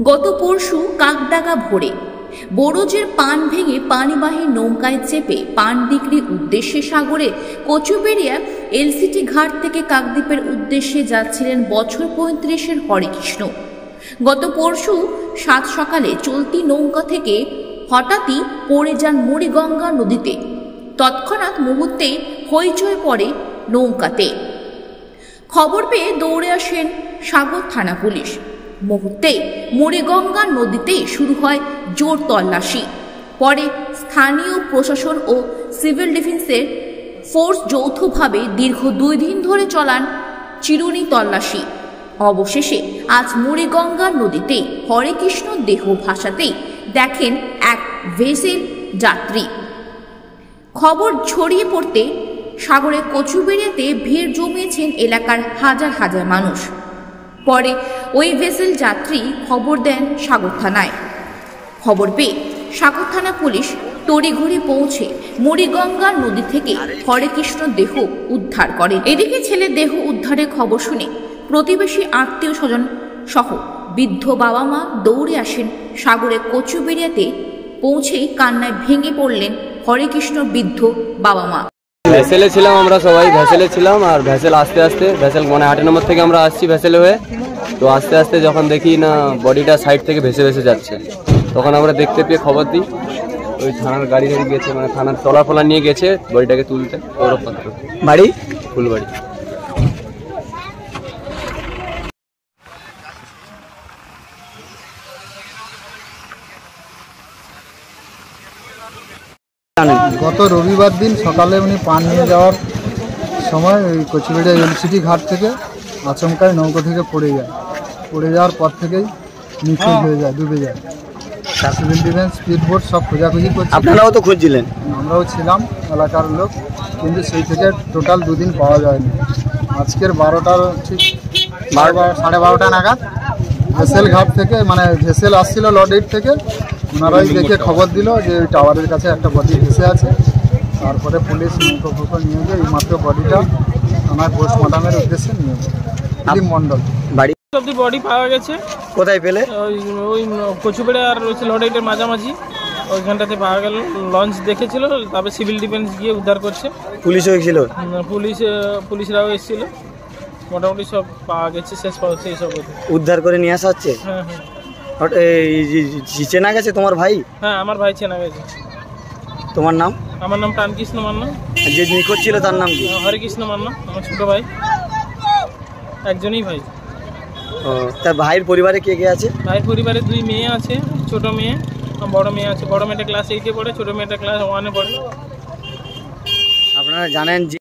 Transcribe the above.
গত পরশু কাকডাঙ্গা ভোরে বড়জের পান ভেঙে পানিবাহী নৌকায় চেপে পান বিক্রির উদ্দেশ্যে সাগরে কচুবেড়িয়া এলসিটি ঘাট থেকে কাকদ্বীপের উদ্দেশ্যে যাচ্ছিলেন বছর ৩৫-এর হরেকৃষ্ণ। গত পরশু সাত সকালে চলতি নৌকা থেকে হঠাৎই পড়ে যান মুড়িগঙ্গা নদীতে। তৎক্ষণাৎ মুহূর্তেই হইচই পড়ে নৌকাতে। খবর পেয়ে দৌড়ে আসেন সাগর থানা পুলিশ। মুহূর্তে মুড়িগঙ্গা নদীতে শুরু হয় জোর তল্লাশি। পরে স্থানীয় প্রশাসন ও সিভিল ডিফেন্সের ফোর্স যৌথভাবে দীর্ঘ 2 দিন ধরে চলান চিরুনি তল্লাশি। অবশেষে আজ মুড়িগঙ্গা নদীতে হরেকৃষ্ণ দেহ ভাসাতেই দেখেন এক ভেসেল যাত্রী। খবর ছড়িয়ে পড়তে সাগরে কচুবেড়িয়াতে ভিড় জমিয়েছেন এলাকার হাজার হাজার মানুষ। পরে ওই ভেসেল যাত্রী খবর দেন সাগর থানায়। খবর পেয়ে সাগর থানা পুলিশ তড়িঘড়ি পৌঁছে মুড়িগঙ্গা নদী থেকে হরেকৃষ্ণ দেহ উদ্ধার করে। এদিকে ছেলের দেহ উদ্ধারের খবর শুনে প্রতিবেশী আত্মীয় স্বজন সহ বৃদ্ধ বাবা মা দৌড়ে আসেন সাগরে কচুবেড়িয়াতে। পৌঁছেই কান্নায় ভেঙে পড়লেন হরেকৃষ্ণ বৃদ্ধ বাবা মা। ভেসেলে ছিলাম, আমরা সবাই ভেসেলে ছিলাম। আর ভেসেল আস্তে আস্তে ভেসেল 8 নম্বর থেকে আমরা আসছি ভেসেলে হয়ে। তো আস্তে আস্তে যখন দেখি না বডিটা সাইড থেকে ভেসে ভেসে যাচ্ছে, তখন আমরা দেখতে পেয়ে খবর দিই। ওই থানার গাড়ি গেছে, মানে থানার ট্রলার নিয়ে গেছে বডিটাকে তুলতে। বাড়ি ফুলবাড়ি। গত রবিবার দিন সকালে উনি পান নিয়ে যাওয়ার সময় ওই কচুবেড়িয়া এলসিটি ঘাট থেকে আচমকায় নৌকা থেকে পড়ে যায়। পড়ে যাওয়ার পর থেকেই নিখোঁজ হয়ে যায়, ডুবে যায়। সিভিল ডিফেন্স স্পিডবোট সব খোঁজাখুঁজি করছে। আপনারাও তো খুঁজছিলেন? আমরাও ছিলাম, এলাকার লোক, কিন্তু সেই থেকে টোটাল 2 দিন পাওয়া যায়নি। আজকের 12টার ঠিক 12:30 নাগাদ ভেসেল ঘাট থেকে, মানে ভেসেল আসছিল লডের থেকে, ওনারাই দেখে খবর দিল যে ওই টাওয়ারের কাছে একটা বডি ভেসে আছে। তারপরে পুলিশ নৌকা নিয়ে গিয়ে এইমাত্র বডিটা থানায় পোস্টমর্টমের উদ্দেশ্যে নিয়ে যায়। দিলীপ মণ্ডল বাড়ি অব্দি বডি পাওয়া গেছে। কোথায় পেলে? ওই কচুবেড়ে আর লডাইটের মাঝামাঝি ওইখানটাতে পাওয়া গেল। লঞ্চ দেখেছিল, তারপরে সিভিল ডিফেন্স গিয়ে উদ্ধার করছে। পুলিশ হয়েছিল? পুলিশরাও এসেছিল। মোটামুটি সব পাওয়া গেছে, শেষ পাওয়া সেই সব উদ্ধার করে নিয়ে আসা হচ্ছে। হ্যাঁ হ্যাঁ। চেনা গেছে তোমার ভাই? হ্যাঁ, আমার ভাই চেনা গেছে। তোমার নাম? আমার নাম প্রাণকৃষ্ণ মান্না। যে নিখোঁজ ছিল তার নাম কি? হরেকৃষ্ণ মান্না, আমার ছোট ভাই। একজনই ভাই। তার ভাইয়ের পরিবারে কে কে আছে? ভাইয়ের পরিবারে 2 মেয়ে আছে, ছোট মেয়ে, বড় মেয়ে আছে। বড় মেয়েটা ক্লাস 8-এ পড়ে, ছোট মেয়েটা ক্লাস 1-এ পড়ে। আপনারা জানেন যে